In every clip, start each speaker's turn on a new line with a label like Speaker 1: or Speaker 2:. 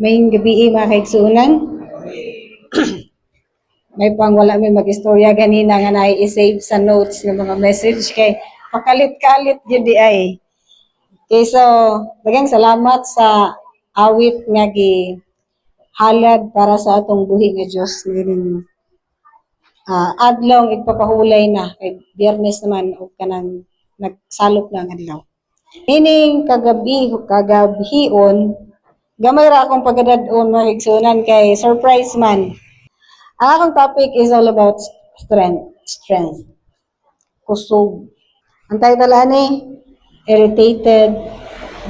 Speaker 1: May gabi mga kaigsunan. May pang wala may mag-istorya ganina nga nai-save sa notes ng mga message kay pakalit-kalit yun di ay. Okay, so daghang salamat sa awit nga gi halad para sa atong buhi nga Dios nining adlaw igpapahulay na kay Biyernes naman og kanang nagsalop na ang adlaw. Meaning kagabhion gamay ra akong pagadad-on mga igsunan kay surprise man. Ang akong topic is all about strength. Kusog. Ang title ani, irritated,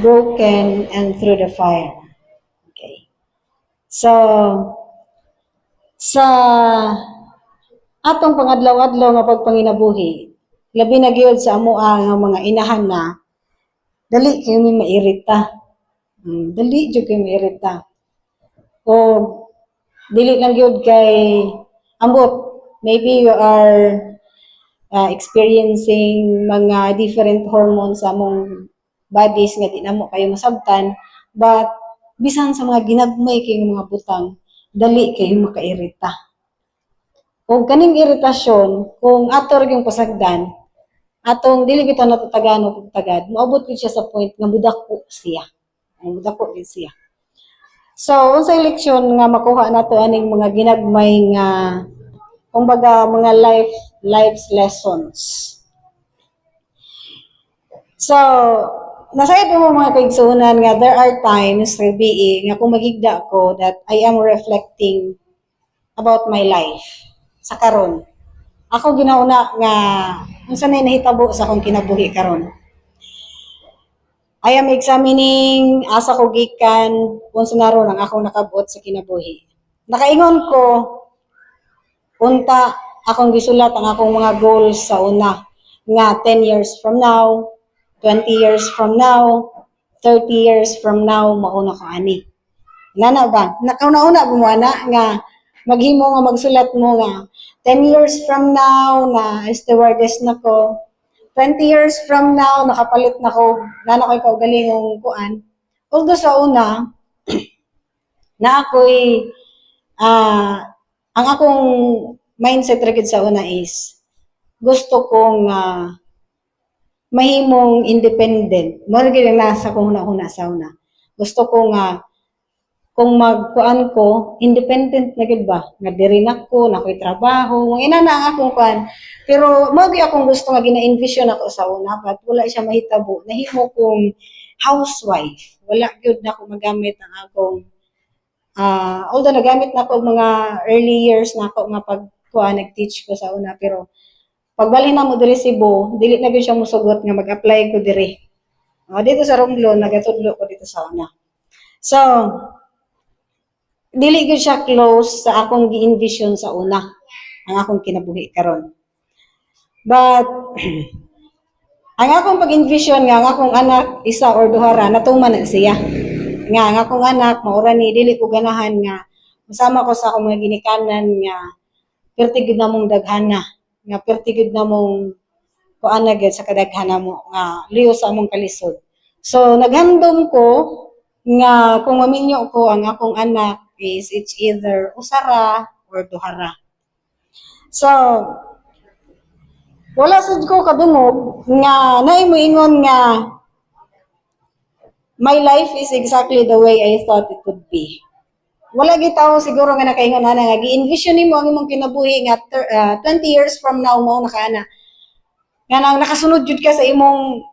Speaker 1: broken, and through the fire. Okay. So, sa atong pangadlaw-adlaw nga pagpanginabuhi, labi na gyud sa amoa nga mga inahan na dali kayo may mairita. Dali jud kayo mairita. O dili lang gyud kay ambot, maybe you are experiencing mga different hormones sa among bodies nga di na mo kayo masabtan, but bisan sa mga ginagmay kayong mga butang, dali kayo makairita. O kaning iritasyon, kung ato yung pasagdan, atong dili bitaw natutagan o pagtagad, moabot gyud siya sa point nga mudako siya. Mudako gyud siya. So, unsay leksyon nga makuha nato aning mga ginagmay nga kumbaga mga life's lessons. So, nasayad mo mga kaigsunan nga there are times being nga kung magigda ko that I am reflecting about my life sa karon. Ako ginauna nga unsa nay nahitabo sa akong kinabuhi karon. I am examining asa ko gikan unsa naron ang akong nakabuot sa kinabuhi. Nakaingon ko unta akong gisulat ang akong mga goals sa una nga 10 years from now, 20 years from now, 30 years from now mauna ko ani. Nana ba? Nakauna-una mo ana nga maghimo nga magsulat mo nga 10 years from now na stewardess na ko. 20 years from now, nakapalit na ko, nana ko ikaw galingong kuan. Although sa una, na ako'y, ang akong mindset rigid sa una is, gusto kong mahimong independent. Marigid ang nasa kong una sa una. Gusto kong kung magkuan ko, independent na gid ba? Nga diri nako, nakoy trabaho, mga ina na ang akong kuan. Pero mao gyud akong gusto nga gina-envision ako sa una, but wala siya mahitabo. Nahimo kong housewife. Wala gyud na ako magamit ang akong although nagamit na ako mga early years na ako nga pagkuan nag-teach ko sa una, pero pagbalik na mo diri Cebu, dili na gyud siya musugot nga mag-apply ko diri. Dito sa Romblon, nagatudlo ko dito sa una. So, dili gyud siya close sa akong gi-envision sa una ang akong kinabuhi karon. But ang akong pag-envision nga ang akong anak isa or duha ra natuman na siya. Nga ang akong anak maura ni dili ko ganahan nga masama ko sa akong mga ginikanan nga perti gid namong daghana, nga perti gid namong kuan na gid sa kadaghana mo nga liyo sa among kalisod. So naghandom ko nga kung maminyo ko ang akong anak is it's either usara or duhara. So, wala sad ko kadungog nga naay mo ingon nga my life is exactly the way I thought it would be. Wala gyud tawo siguro nga nakaingon ana nga gi-envision nimo ang imong kinabuhi nga 20 years from now mo nakaana. Nga nang nakasunod jud ka sa imong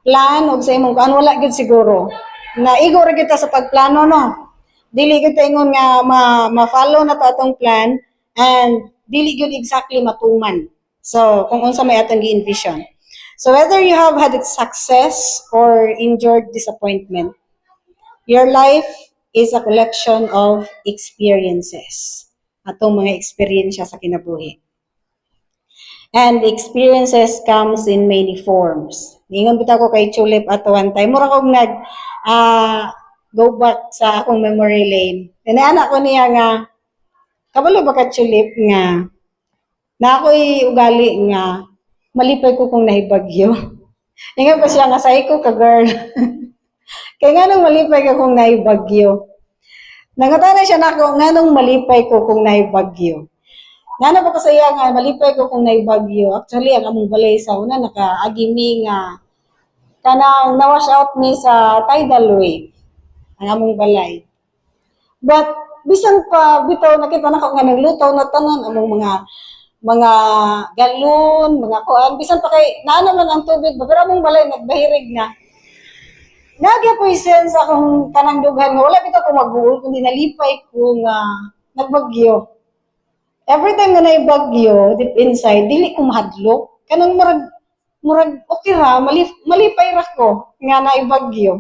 Speaker 1: plan o sa imong kuan wala gyud siguro. Naigo ra gyud ta sa pagplano no. Dili gyud ta ingon nga ma-follow na to atong plan and dili gyud exactly matuman. So, kung unsa may atong gi-envision. So, whether you have had success or endured disappointment, your life is a collection of experiences. Atong mga experiensya sa kinabuhi. And experiences comes in many forms. Ningon bitaw ko kay Chulip at one time. Mura kong go back sa akong memory lane. Tinaanak ko niya nga, kabalo ba ka Chulip nga, na ako'y ugali nga, malipay ko kung nahibagyo. Ingat ko siya nga, say ko ka girl. Kaya nga nang malipay ka kung nahibagyo. Nangatana siya nako nganong malipay ko kung naibagyo. Nana pa kasaya nga malipay ko kung naibagyo. Actually ang among balay sa una nakaagi mi nga kanang na-wash out mi sa tidal wave ang among balay. But bisan pa bitaw nakita na ko nga naglutaw na tanan among mga galon, mga kuan, bisan pa kay naano man ang tubig, ba, pero among balay nagbahirig na. Nagya po sense akong kanang dughan nga wala bitaw ko mag-uul kundi nalipay ko nga nagbagyo. Every time nga naibagyo deep inside, dili ko mahadlok. Kanang murag okay ra, malipay ra ko nga naibagyo.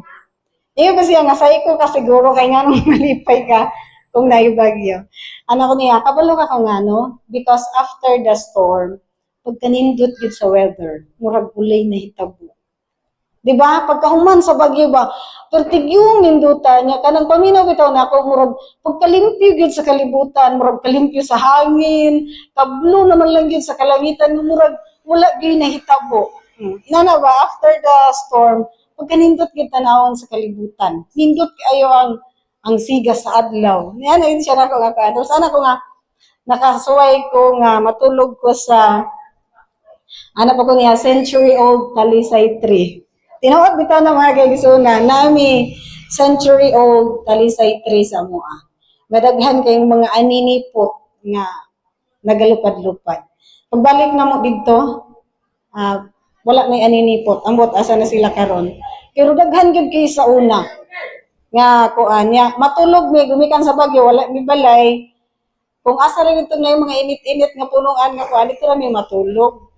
Speaker 1: Iyo kasi nga say ko ka siguro kay nga nung malipay ka kung naibagyo. Ano ko niya, kabalo ka kung ano, because after the storm, pagkanindot yun sa weather, murag ulay na hitabo. Di ba? Pagkahuman sa bagyo ba, pertigyong nindutan niya, kanang paminaw bitaw na ako, murag pagkalimpyo yun sa kalibutan, murag kalimpyo sa hangin, kablo naman lang yun sa kalangitan, murag wala yun na hitabo. Inana ba, after the storm, pagkanindot yun tanawon sa kalibutan, nindot kayo ang siga sa adlaw. Yan, yun siya na ko nga kaano. Sana ko nga, nakasuway ko nga, matulog ko sa, ano pa ko niya, century-old Talisay tree. Tinawag bitaw na mga kaigisuna, nami century-old Talisay tree sa mua. Madaghan kayong mga aninipot nga nagalupad-lupad. Pagbalik na mo dito, wala na aninipot. Ambot asa na sila karon. Pero daghan gyud kay sa una nga kuan nya matulog mi gumikan sa bagyo wala mi balay kung asa rin ito na yung mga init-init nga punuan nga kuan dito ra mi matulog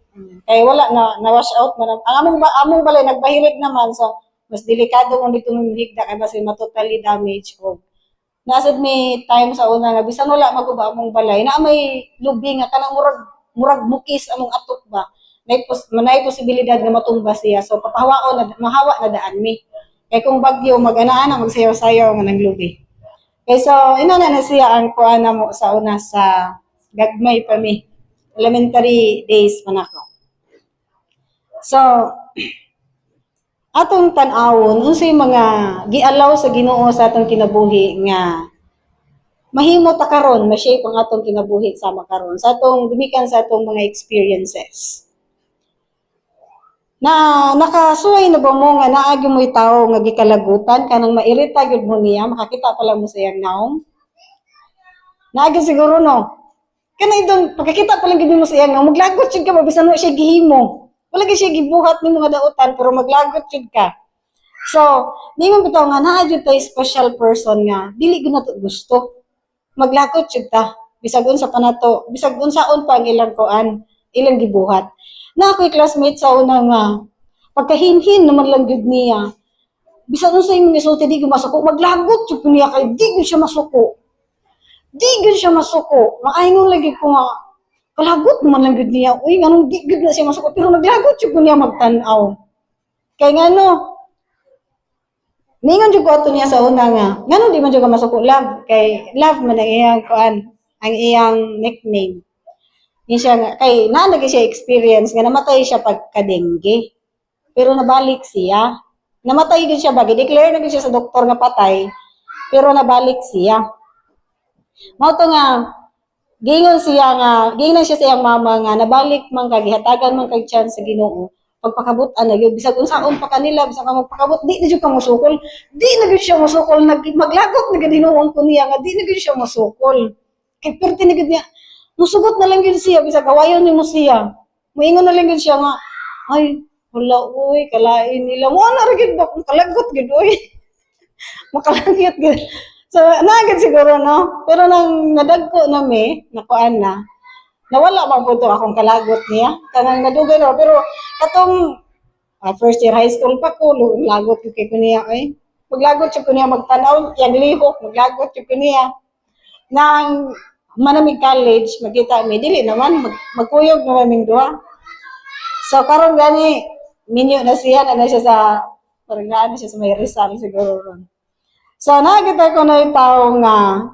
Speaker 1: kay wala na wash out man ang among balay nagbahirig naman so mas delikado kung dito mi higda kay basi matotally damage og nasad mi time sa una nga bisan wala maguba among balay na may lubi nga kanang murag mukis among atok ba may posibilidad nga matumba siya so papahawaon na mahawa na daan mi. Kaya kung bagyo, mag-anaan, magsayaw-sayaw nga ng lubi. Kaya so, inana na siya ang kuana mo sa una sa gagmay pa mi. Elementary days man ako. So, atong tan-awon, unsay mga gialaw sa Ginoo sa atong kinabuhi nga mahimo ta karon, ma-shape ang atong kinabuhi sa makaron, sa atong gumikan sa atong mga experiences. Na nakasuway na ba mo nga naagi mo'y tao nga gikalagutan kanang mairita gyud mo niya makakita pa lang mo sa iyang naong naagi siguro no kanang idong pagkakita pa lang gyud mo sa iyang naong maglagot jud ka bisan wa siya gihimo wala gyud siya gibuhat ng mga dautan pero maglagot jud ka so ningon bitaw nga naa jud tay special person nga dili gyud nato gusto maglagot jud ta bisag unsa pa nato bisag unsaon pa ang ilang kuan ilang gibuhat na ako'y classmate sa una nga, pagkahinhin naman lang yun niya, bisan nun sa yung misulti, di ko masuko, maglagot yun niya kay, di ko siya masuko. Di ko siya masuko. Makaingon lagi ko nga, kalagot naman lang yun niya, uy, ganun, di ko na siya masuko, pero naglagot yun niya magtanaw. Kaya nga no, ningon jud ko ato niya sa una nga, ngano di man jud ka masuko love, kay love man ang iyang kuan, ang iyang nickname. Yun siya nga, kay naanagay siya experience nga namatay siya pagka-dengue. Pero nabalik siya. Namatay din siya bagay. Declare na din siya sa doktor nga patay. Pero nabalik siya. Mao to nga, gingon siya sa iyang mama nga, nabalik man kag gihatagan man kag chance sa Ginoo. Pagpakabutan na yun, bisag unsaon pa kanila, bisag ka magpakabut, di na jud ka musukol. Di na jud siya musukol, maglagot na gadinuon ko niya nga, di na jud siya musukol. Kay perti na gud niya, musugot na lang yun siya, bisa gawayon ni mo siya. Muingon na lang yun siya nga, ay, wala, uy, kalain nila. Mo na rin ba kung kalagot, gud, uy. Makalangit, gud. So, naagad siguro, no? Pero nang nadagko na nakuan na, nawala bang po akong kalagot niya. Kanang nadugay na, pero katong first year high school pa ko, lagot ko kay ko niya, ay. Maglagot siya ko niya magtanaw, yung lihok, maglagot siya ko niya. Nang manamig college, makita mi dili naman magkuyog naman ming duha. So karon gani minyo na siya na siya sa parang na siya sa may Rizal siguro ron. So nakita ko na yung tao nga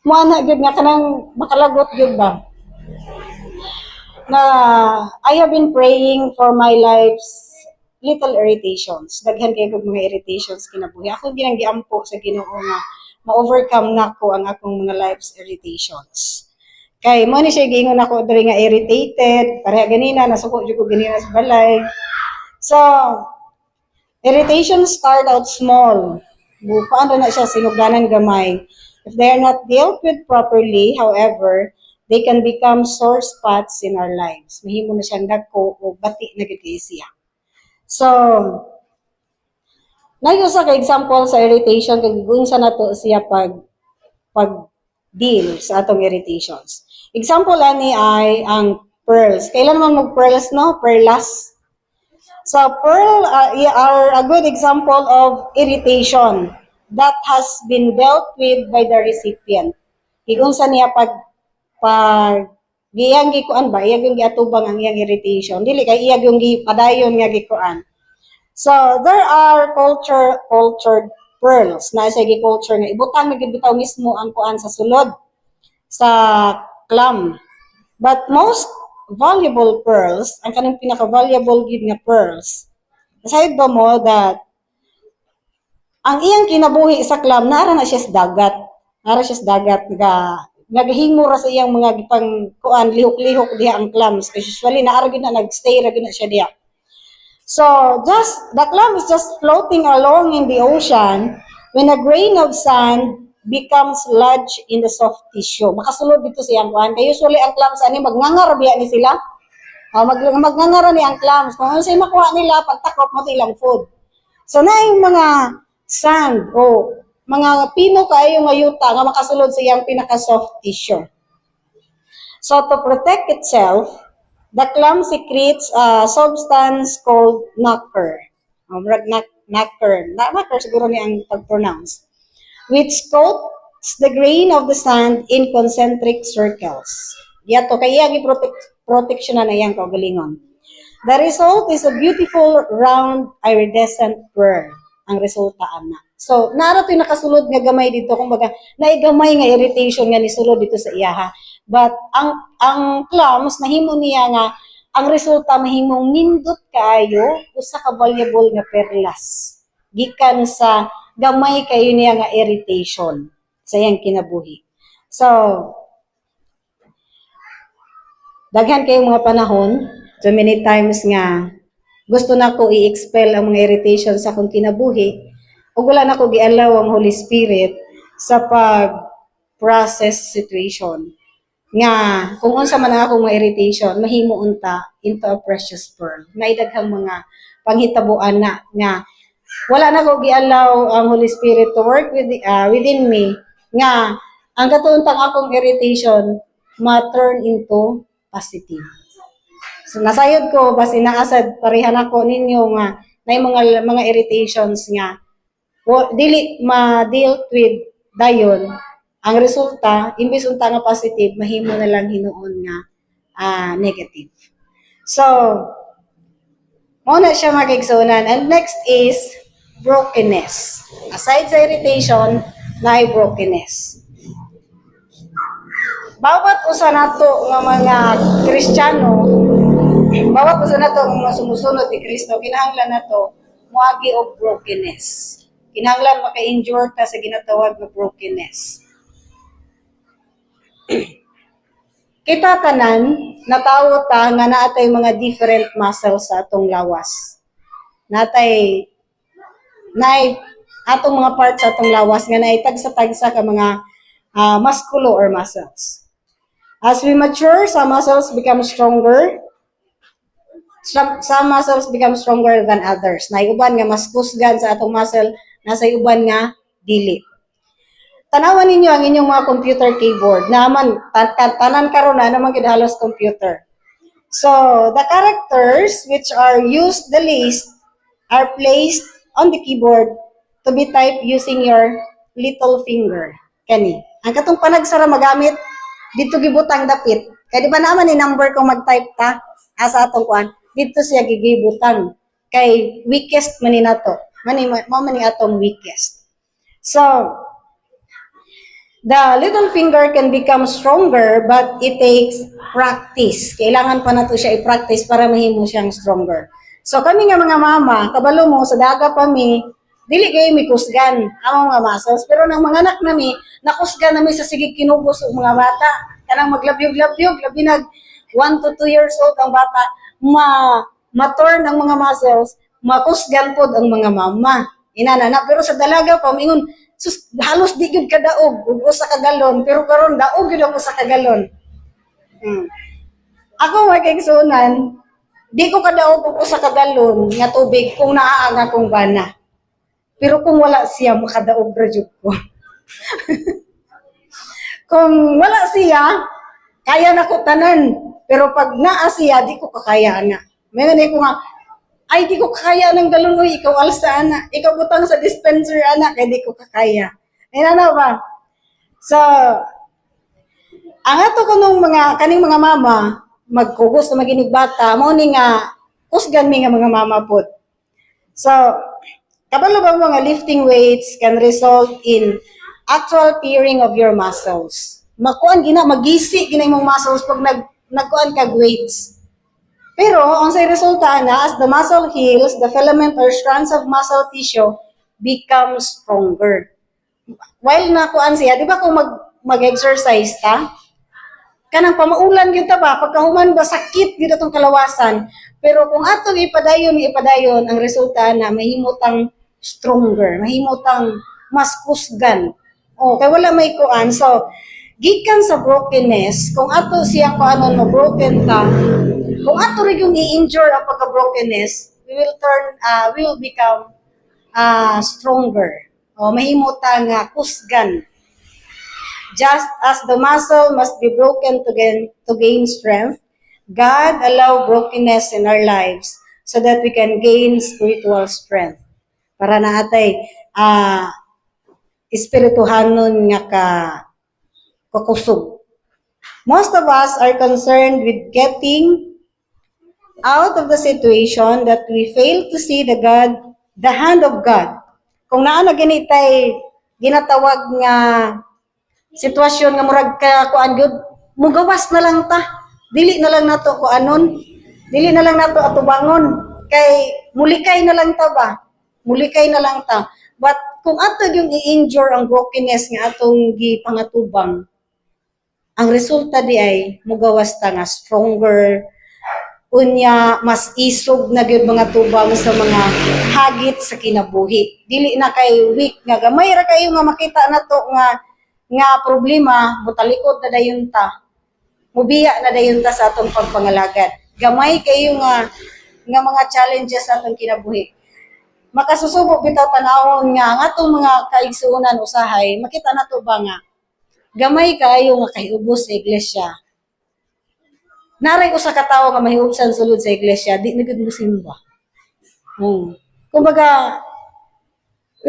Speaker 1: muana gyud nga kanang makalagot gyud ba. Na I have been praying for my life's little irritations. Daghan kay kog mga irritations kinabuhi. Ako ginang giampo sa Ginoo nga ma-overcome nako ang akong mga life's irritations. Kay mo ni siya giingon ako diri nga irritated, pareha ganina nasuko jud ko ganina sa balay. So, irritation start out small. Paano na siya sinugdanan gamay. If they are not dealt with properly, however, they can become sore spots in our lives. Mahimo na siyang dagko o bati na gid siya. So, nayusa ka example sa irritation kay gunsa nato siya pag deal sa atong irritations. Example ani ay ang pearls. Kailan man mag pearls no? Perlas. So pearl are a good example of irritation that has been dealt with by the recipient. Gigunsa niya pag giyang gikuan ba iyang giatubang ang iyang irritation. Dili kay iyang yung gipadayon nga gikuan. So there are cultured pearls na sa culture nga ibutang bitaw mismo ang kuan sa sulod sa clam. But most valuable pearls, ang kanang pinaka-valuable gid nga pearls, aside ba mo that ang iyang kinabuhi sa clam nara na siya sa dagat. Nara siya sa dagat nga naghingo ra sa iyang mga gipang kuan lihok-lihok diha ang clams. Usually naara gyud na nagstay ra gyud na siya diha. So, the clam is just floating along in the ocean when a grain of sand becomes lodged in the soft tissue. Makasulod dito siyang kuan. Kaya usually ang clams ani magngangar biya ni sila. Magngangar ni ang clams. Kung ano sa'yo makuha nila, pagtakop mo ilang food. So, na yung mga sand o mga pino kayo nga yuta nga makasulod sa iyang pinaka-soft tissue. So, to protect itself, the clam secretes a substance called nacre. Nacre siguro ni ang pag-pronounce. Which coats the grain of the sand in concentric circles. Yato, kaya protection na iyang kaugalingon. The result is a beautiful, round, iridescent pearl. Ang resulta, ana. So, naro ito nakasulod nga gamay dito. Kumbaga, naigamay nga irritation nga nisulod dito sa iyaha. But, ang clams, nahimo niya nga, ang resulta mahimong nindot kaayo, usa ka valuable nga perlas. Gikan sa gamay kayo niya nga irritation sa iyang kinabuhi. So, daghan kayong mga panahon, so many times nga, gusto na ko i-expel ang mga irritation sa akong kinabuhi, o wala na ko gialaw ang Holy Spirit sa pag-process situation. Nga, kung unsa man ang akong mga irritation, mahimo unta into a precious pearl. May daghang mga panghitabuan na nga, wala na ko gialaw ang Holy Spirit to work within me nga ang katuntang akong irritation ma-turn into positive. So nasayod ko basi naasad parehan ako ninyo nga nay mga irritations nga dili ma-dealt with dayon ang resulta imbis unta nga positive mahimo na lang hinuon nga negative. So mo na siya magigsunan. And next is brokenness. Aside sa irritation, na brokenness. Bawat usa nato nga mga Kristiyano, bawat usa nato nga mga sumusunod ni Kristo, kinahanglan nato moagi og brokenness. Kinahanglan maka-endure ka sa ginatawag nga brokenness. Kita tanan, natawo ta nga naatay mga different muscles sa atong lawas. Natay atong mga parts sa atong lawas nga naay tagsa-tagsa ka mga musculo or muscles. As we mature, some muscles become stronger. Some muscles become stronger than others. Naay uban nga mas kusgan sa atong muscle, nasa uban nga dili. Tanawan ninyo ang inyong mga computer keyboard. Naman, tanan karon na naman gid halos computer. So, the characters which are used the least are placed on the keyboard to be typed using your little finger. Kani. Ang katong panagsara magamit, dito gibutang dapit. Kaya di ba naman ni number kung mag-type ta, asa atong kuan, dito siya gigibutang. Kay weakest man ni nato. Mani atong weakest. So, the little finger can become stronger but it takes practice. Kailangan pa nato siya i-practice para mahimo siyang stronger. So kami nga mga mama, kabalo mo sa daga pa mi, dili kayo may kusgan ang mga muscles, pero nang mga anak nami nakusgan nami sa sigig kinubos og mga bata kanang maglabyog-labyog labi nag 1 to 2 years old ang bata ma-turn ang mga muscles, makusgan pod ang mga mama inana pero sa dalaga pa mingon sus halos di gyud kadaog og usa ka galon pero karon daog gyud ang usa ka galon. Ako magkaigsunan, di ko kadaog og usa ka galon nga tubig kung naa ang akong bana. Pero kung wala siya, makadaog ra jud ko. Kung wala siya, kaya na ko tanan. Pero pag naa siya, di ko kakaya na. Mayroon ko nga, ay di ko kakaya ng galon, uy, ikaw alsa ana. Ikaw butang sa dispenser ana, kaya di ko kakaya. Ay na ba? So, ang ato ko nung kaning mga mama, magkugos na maginig bata, mo ni nga, kusgan mi nga mga mama pod. So, kabalo bang mga lifting weights can result in actual tearing of your muscles. Makuan gina, magisi gina imong muscles pag nagkuan kag weights. Pero, ang say resulta na, as the muscle heals, the filament or strands of muscle tissue become stronger. While nakuan siya, di ba kung mag-exercise ta, kanang pamaulan gyud ta ba pagkahuman ba sakit gyud atong kalawasan, pero kung atong ipadayon ang resulta na mahimutang stronger, mahimutang mas kusgan. Kay wala may kuan. So gikan sa brokenness, kung ato siyang kuanon mo broken ta, kung ato rig yung i-injure ang pagka-brokenness, we will become stronger. Mahimutang kusgan. Just as the muscle must be broken to gain strength, God allow brokenness in our lives so that we can gain spiritual strength. Para na atay espirituhanon nga kakusog. Most of us are concerned with getting out of the situation that we fail to see the hand of God. Kung naa na ganitay ginatawag nga sitwasyon nga murag ka kuan gyud, mugawas na lang ta. Dili na lang nato kuanon. Dili na lang nato atubangon kay mulikay na lang ta ba. Mulikay na lang ta. But kung ato yung i-injure ang brokenness nga atong gipangatubang, ang resulta di ay mugawas ta nga stronger, unya mas isog na gyud mga tubang sa mga hagit sa kinabuhi. Dili na kay weak nga gamay ra kayo nga makita nato nga problema, mutalikod na dayon ta. Mubiya na dayon ta sa atong pagpangalagad. Gamay kayo nga mga challenges sa atong kinabuhi. Makasusubo bitaw tanawon nga ang atong mga kaigsuonan usahay, makita nato ba nga gamay kayo nga kahiubos sa iglesia. Naray usa ka tawo nga mahiubsan sulod sa iglesia, di na gud mosimba. Kumbaga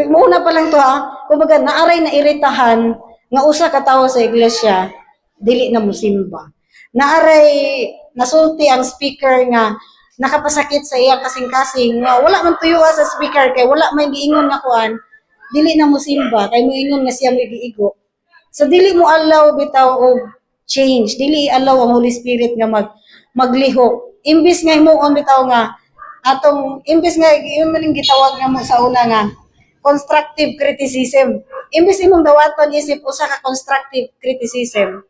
Speaker 1: muna pa lang to kumbaga naaray na iritahan nga usa ka tawo sa iglesia dili na mosimba. Naaray nasulti ang speaker nga nakapasakit sa iyang kasing-kasing nga wala man tuyuha sa speaker kay wala may giingon nga kuan, dili na mosimba kay moingon nga siya may giigo. So dili mo allow bitaw og change, dili allow ang Holy Spirit nga maglihok. Imbis nga himuon bitaw nga atong imbis nga yung maling gitawag nga mo sa una nga constructive criticism. Imbis imong dawaton isip usa ka constructive criticism,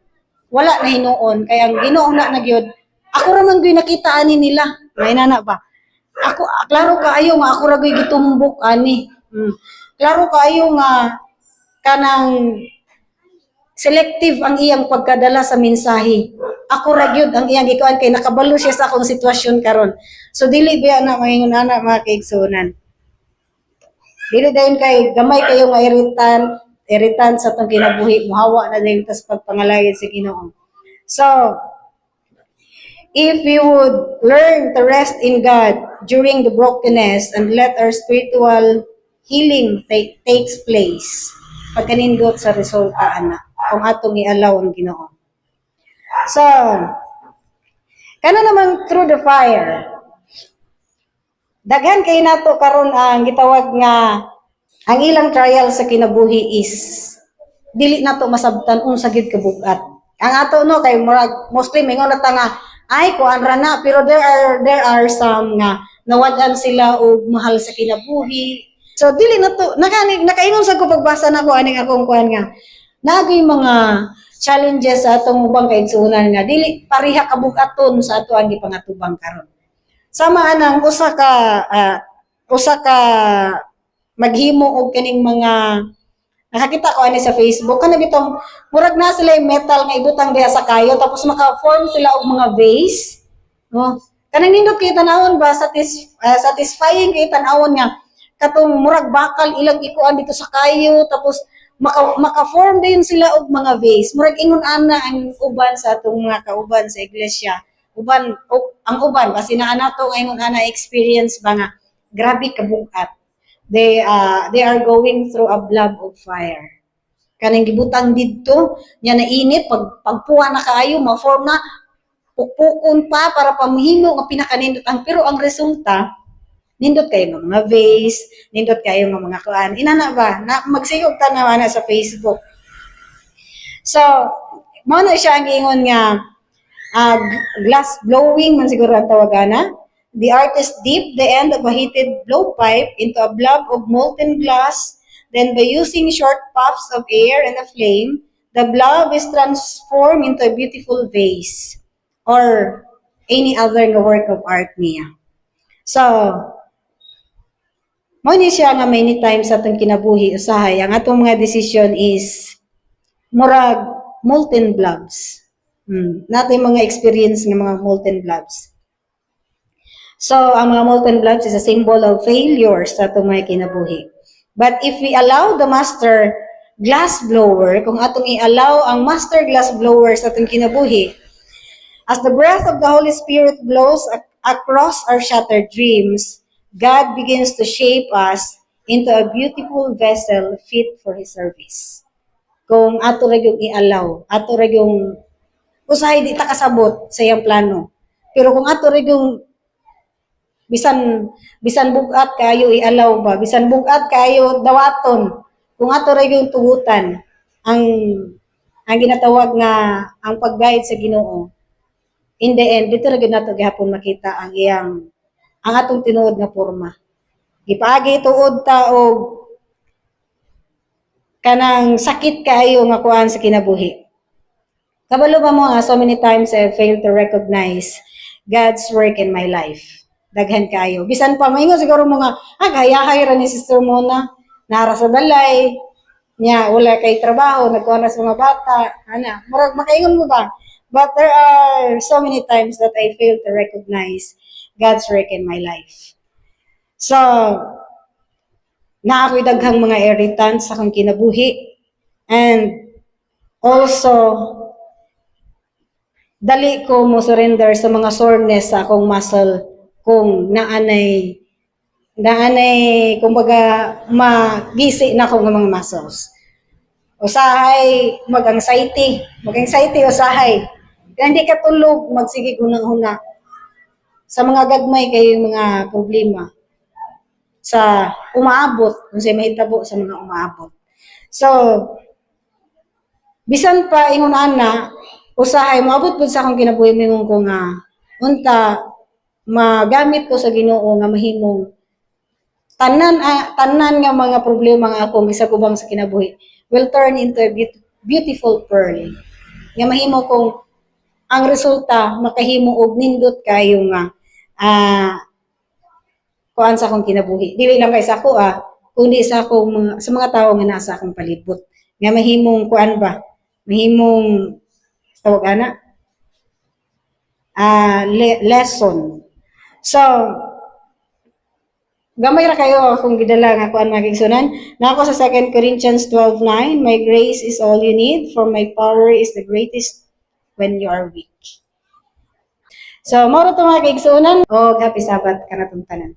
Speaker 1: wala na hinuon kay ang Ginoo na gyud. Ako ra man gyud nakita ani nila. May nana ba? Ako klaro kaayo nga ako ra gyud gitumbok ani. Klaro kaayo nga kanang selective ang iyang pagkadala sa mensahe. Ako ra gyud ang iyang gikuan kay nakabalo siya sa akong sitwasyon karon. So dili biya na maingon ana mga kaigsunan. Dili dayon kay gamay kayo nga irritant sa atong kinabuhi, muhawa na dayon tas pagpangalayad sa Ginoo. So, if we would learn to rest in God during the brokenness and let our spiritual healing takes place, pagkanindot sa resulta ana kung atong i-allow ang Ginoo. So, kana naman through the fire, daghan kay nato karon ang gitawag nga ang ilang trial sa kinabuhi is dili nato masabtan unsa gid kabugat. Ang ato no kay mostly mingon na ta nga ay kuan ra na pero there are some nga nawad-an sila og mahal sa kinabuhi, So dili na to nakaingon sa ko pagbasa nako aning akong kuan nga nagay mga challenges sa atong ubang kaigsuonan nga dili pareha kabug-aton sa ato ang gipangatubang karon. Sama anang usa ka maghimo og kaning mga nakakita ko ani sa Facebook kana bitong murag na sila yung metal nga ibutang diha sa kayo tapos maka-form sila og mga vase, no? Kanang nindot kay tanawon ba satisfying kay tanawon nga katong murag bakal ilang ikuan dito sa kayo tapos maka-form din sila og mga vase. Murag ingon ana ang uban sa atong mga kauban sa iglesia. Ang uban kasi na nato nga ingon ana experience ba nga grabe kabugat. They are going through a blob of fire. Kanang gibutang didto nya na init pagpuwa na kaayo ma-form na pukpukon pa para pamhimo nga pinakanindot pero ang resulta nindot kayo ng mga vase, nindot kayo ng mga kuan. Inana ba na magsigog ta na sa Facebook. So mo na siya ang ingon nga glass blowing man siguro ang tawagana. The artist dipped the end of a heated blowpipe into a blob of molten glass. Then by using short puffs of air and a flame, the blob is transformed into a beautiful vase or any other work of art niya. So, mo ni siya nga many times sa atong kinabuhi usahay ang atong mga decision is murag molten blobs. Nato yung mga experience ng mga molten blobs. So, ang mga molten blobs is a symbol of failure sa atong mga kinabuhi. But if we allow the master glass blower, kung atong i-allow ang master glass blower sa atong kinabuhi, as the breath of the Holy Spirit blows across our shattered dreams, God begins to shape us into a beautiful vessel fit for His service. Kung ato ra yung i-allow, ato ra yung usahay di ta kasabot sa iyang plano. Pero kung ato ra yung bisan bugat kayo i-allow ba, bisan bugat kayo dawaton, kung ato ra yung tugutan ang ginatawag nga ang pag-guide sa Ginoo. In the end, dito ra gyud nato gihapon makita ang atong tinuod nga porma. Gipaagi tuod ta og kanang sakit kaayo nga kuan sa kinabuhi. Kabalo ba mo so many times I failed to recognize God's work in my life. Daghan kayo. Bisan pa maingon siguro mga gayahay ra ni Sister Mona, nara sa balay, nya wala kay trabaho, nagkuha sa mga bata, murag makaingon mo ba? But there are so many times that I fail to recognize God's work in my life. So, na ako'y daghang mga irritants sa akong kinabuhi. And also, dali ko mo surrender sa mga soreness sa akong muscle kung naanay kumbaga magisi na ako ng mga muscles. Usahay mag-anxiety usahay. Kaya hindi ka tulog, magsige hunang-huna. Sa mga gagmay kayo mga problema. Sa umaabot, kung siya mahitabo sa mga umaabot. So, bisan pa ingon ana, usahay moabot pud sa akong kinabuhi mingon ko nga unta magamit ko sa Ginoo nga mahimong tanan nga mga problema nga akong gisagubang sa kinabuhi will turn into a beautiful pearl. Nga mahimo kong ang resulta makahimo og nindot kayo nga kuan sa akong kinabuhi. Dili lang kay sa ako kundi sa akong sa mga tawo nga nasa akong palibot. Nga mahimong kuan ba? Mahimong tawag ana lesson. So, gamay ra kayo akong gidala nga kuan magigsunan. Na ako sa 2 Corinthians 12:9, my grace is all you need, for my power is the greatest when you are weak. So, mao ra to mga kaigsunan og happy Sabbath kanatong tanan.